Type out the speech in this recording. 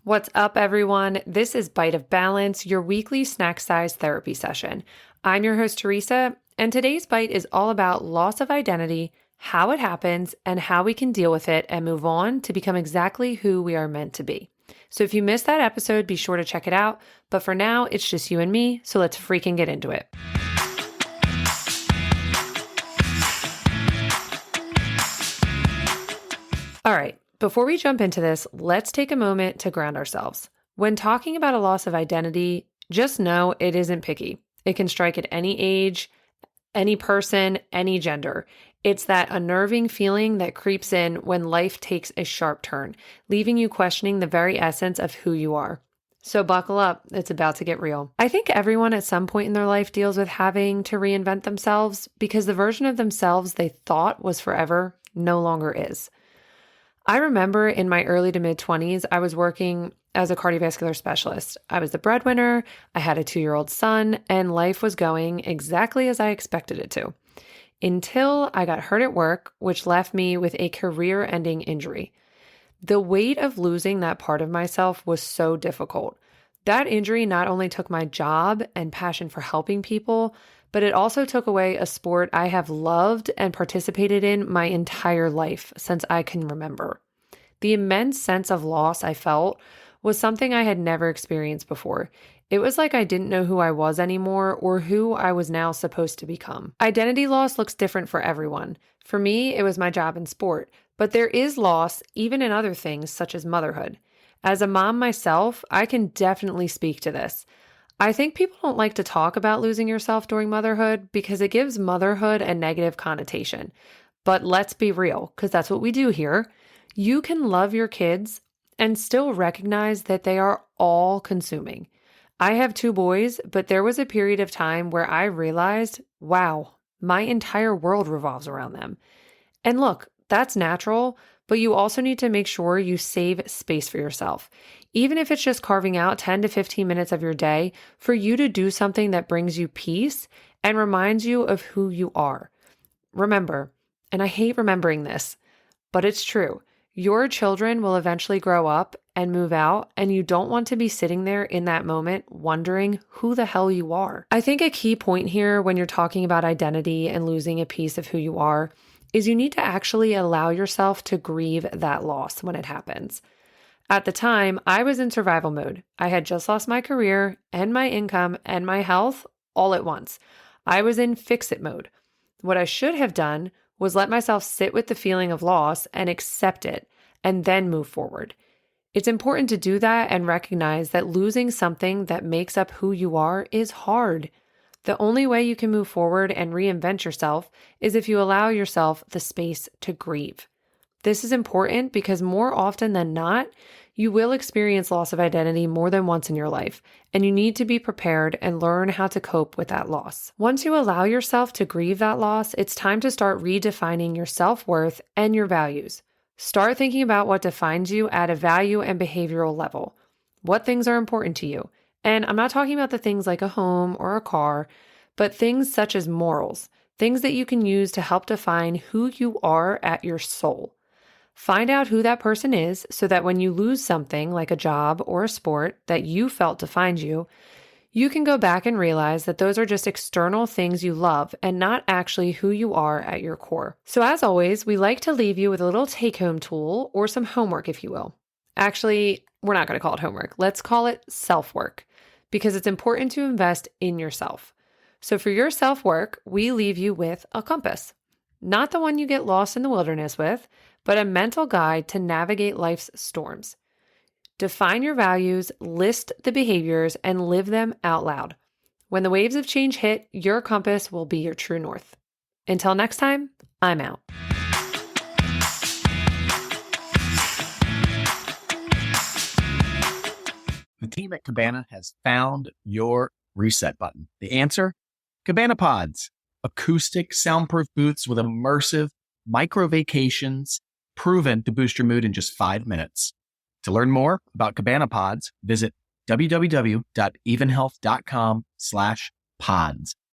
What's up, everyone? This is Bite of Balance, your weekly snack-sized therapy session. I'm your host, Teresa, and today's bite is all about loss of identity, how it happens, and how we can deal with it and move on to become exactly who we are meant to be. So if you missed that episode, be sure to check it out. But for now, it's just you and me, so let's freaking get into it. All right. Before we jump into this, let's take a moment to ground ourselves. When talking about a loss of identity, just know it isn't picky. It can strike at any age, any person, any gender. It's that unnerving feeling that creeps in when life takes a sharp turn, leaving you questioning the very essence of who you are. So buckle up, it's about to get real. I think everyone at some point in their life deals with having to reinvent themselves because the version of themselves they thought was forever no longer is. I remember in my early to mid-20s, I was working as a cardiovascular specialist. I was the breadwinner, I had a 2-year-old son, and life was going exactly as I expected it to. Until I got hurt at work, which left me with a career-ending injury. The weight of losing that part of myself was so difficult. That injury not only took my job and passion for helping people, but it also took away a sport I have loved and participated in my entire life since I can remember. The immense sense of loss I felt was something I had never experienced before. It was like I didn't know who I was anymore or who I was now supposed to become. Identity loss looks different for everyone. For me, it was my job in sport, but there is loss even in other things such as motherhood. As a mom myself, I can definitely speak to this. I think people don't like to talk about losing yourself during motherhood because it gives motherhood a negative connotation. But let's be real, because that's what we do here. You can love your kids and still recognize that they are all consuming. I have 2 boys, but there was a period of time where I realized, wow, my entire world revolves around them. And look, that's natural, but you also need to make sure you save space for yourself. Even if it's just carving out 10 to 15 minutes of your day for you to do something that brings you peace and reminds you of who you are. Remember, and I hate remembering this, but it's true. Your children will eventually grow up and move out, and you don't want to be sitting there in that moment wondering who the hell you are. I think a key point here when you're talking about identity and losing a piece of who you are is you need to actually allow yourself to grieve that loss when it happens. At the time, I was in survival mode. I had just lost my career and my income and my health all at once. I was in fix-it mode. What I should have done was let myself sit with the feeling of loss and accept it, and then move forward. It's important to do that and recognize that losing something that makes up who you are is hard. The only way you can move forward and reinvent yourself is if you allow yourself the space to grieve. This is important because more often than not, you will experience loss of identity more than once in your life, and you need to be prepared and learn how to cope with that loss. Once you allow yourself to grieve that loss, it's time to start redefining your self-worth and your values. Start thinking about what defines you at a value and behavioral level. What things are important to you? And I'm not talking about the things like a home or a car, but things such as morals, things that you can use to help define who you are at your soul. Find out who that person is so that when you lose something like a job or a sport that you felt defined you, you can go back and realize that those are just external things you love and not actually who you are at your core. So as always, we like to leave you with a little take-home tool or some homework, if you will. Actually, we're not going to call it homework. Let's call it self-work because it's important to invest in yourself. So for your self-work, we leave you with a compass. Not the one you get lost in the wilderness with, but a mental guide to navigate life's storms. Define your values, list the behaviors, and live them out loud. When the waves of change hit, your compass will be your true north. Until next time, I'm out. The team at Cabana has found your reset button. The answer? Cabana Pods. Acoustic, soundproof booths with immersive micro vacations proven to boost your mood in just 5 minutes. To learn more about Cabana Pods, visit www.evenhealth.com/pods.